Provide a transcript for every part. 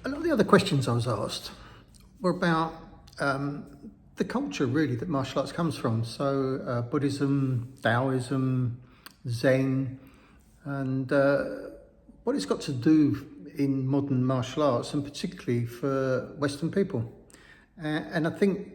A lot of the other questions I was asked were about the culture really that martial arts comes from. So Buddhism, Taoism, Zen, and what it's got to do in modern martial arts, and particularly for Western people. And I think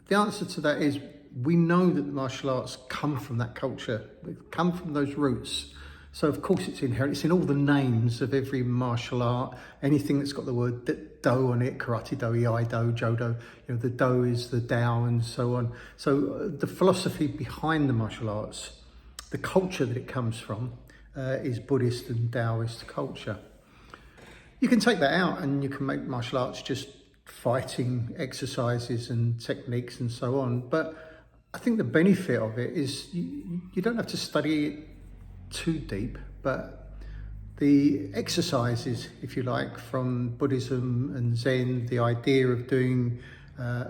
the answer to that is we know that the martial arts come from that culture, they come from those roots. So of course it's inherent, it's in all the names of every martial art, anything that's got the word do on it, karate do, iaido, jodo, the do is the Tao and so on. So the philosophy behind the martial arts, the culture that it comes from is Buddhist and Taoist culture. You can take that out and you can make martial arts just fighting exercises and techniques and so on. But I think the benefit of it is you don't have to study it too deep, but the exercises, if you like, from Buddhism and Zen, the idea of doing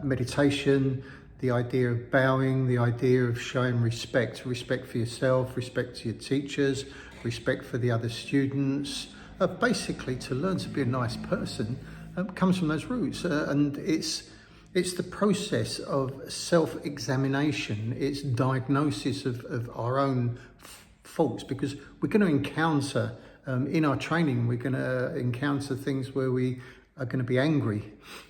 meditation, the idea of bowing, the idea of showing respect for yourself, respect to your teachers, respect for the other students, basically to learn to be a nice person, comes from those roots. And it's the process of self-examination, it's diagnosis of our own faults, because we're going to encounter in our training, we're going to encounter things where we are going to be angry,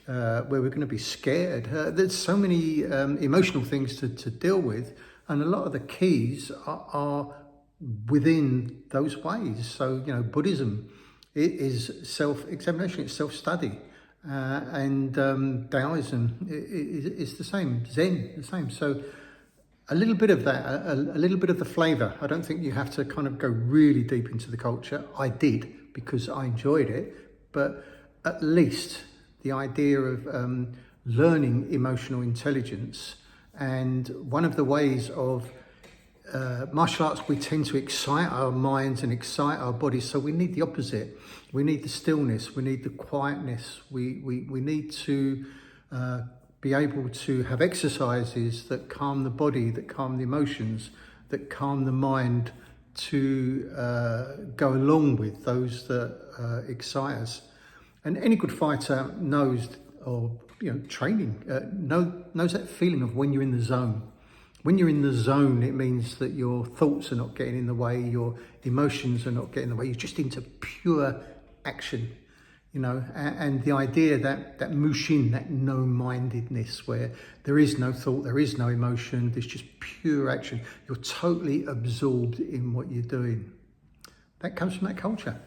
where we're going to be scared. There's so many emotional things to deal with, and a lot of the keys are within those ways. So, Buddhism, it is self-examination, it's self-study. And Taoism is the same, Zen, the same. So a little bit of that, a little bit of the flavour. I don't think you have to kind of go really deep into the culture. I did because I enjoyed it, but at least the idea of learning emotional intelligence. And one of the ways of martial arts, we tend to excite our minds and excite our bodies. So we need the opposite. We need the stillness. We need the quietness. We need to be able to have exercises that calm the body, that calm the emotions, that calm the mind, to go along with those that excite us. And any good fighter knows, or training, knows that feeling of when you're in the zone. When you're in the zone, it means that your thoughts are not getting in the way, your emotions are not getting in the way, you're just into pure action. And the idea that mushin, that no-mindedness, where there is no thought, there is no emotion, there's just pure action. You're totally absorbed in what you're doing. That comes from that culture.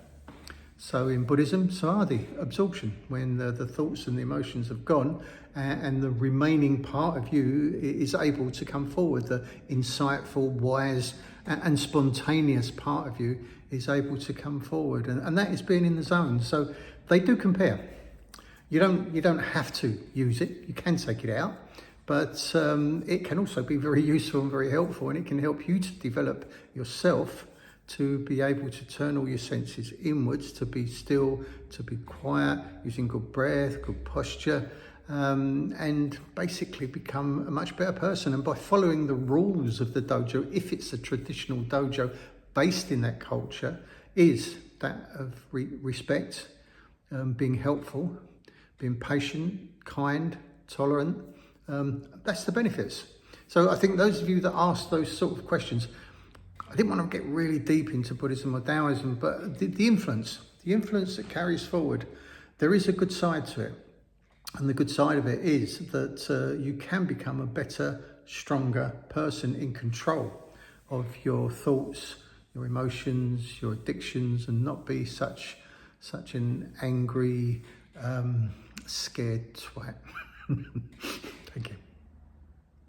So in Buddhism, samadhi, absorption, when the thoughts and the emotions have gone and the remaining part of you is able to come forward, the insightful, wise and spontaneous part of you is able to come forward. And that is being in the zone. So they do compare. You don't have to use it. You can take it out, but it can also be very useful and very helpful, and it can help you to develop yourself, to be able to turn all your senses inwards, to be still, to be quiet, using good breath, good posture, and basically become a much better person. And by following the rules of the dojo, if it's a traditional dojo based in that culture, is that of respect, being helpful, being patient, kind, tolerant. That's the benefits. So I think those of you that ask those sort of questions, I didn't want to get really deep into Buddhism or Taoism, but the influence that carries forward, there is a good side to it. And the good side of it is that you can become a better, stronger person in control of your thoughts, your emotions, your addictions, and not be such an angry, scared twat. Thank you.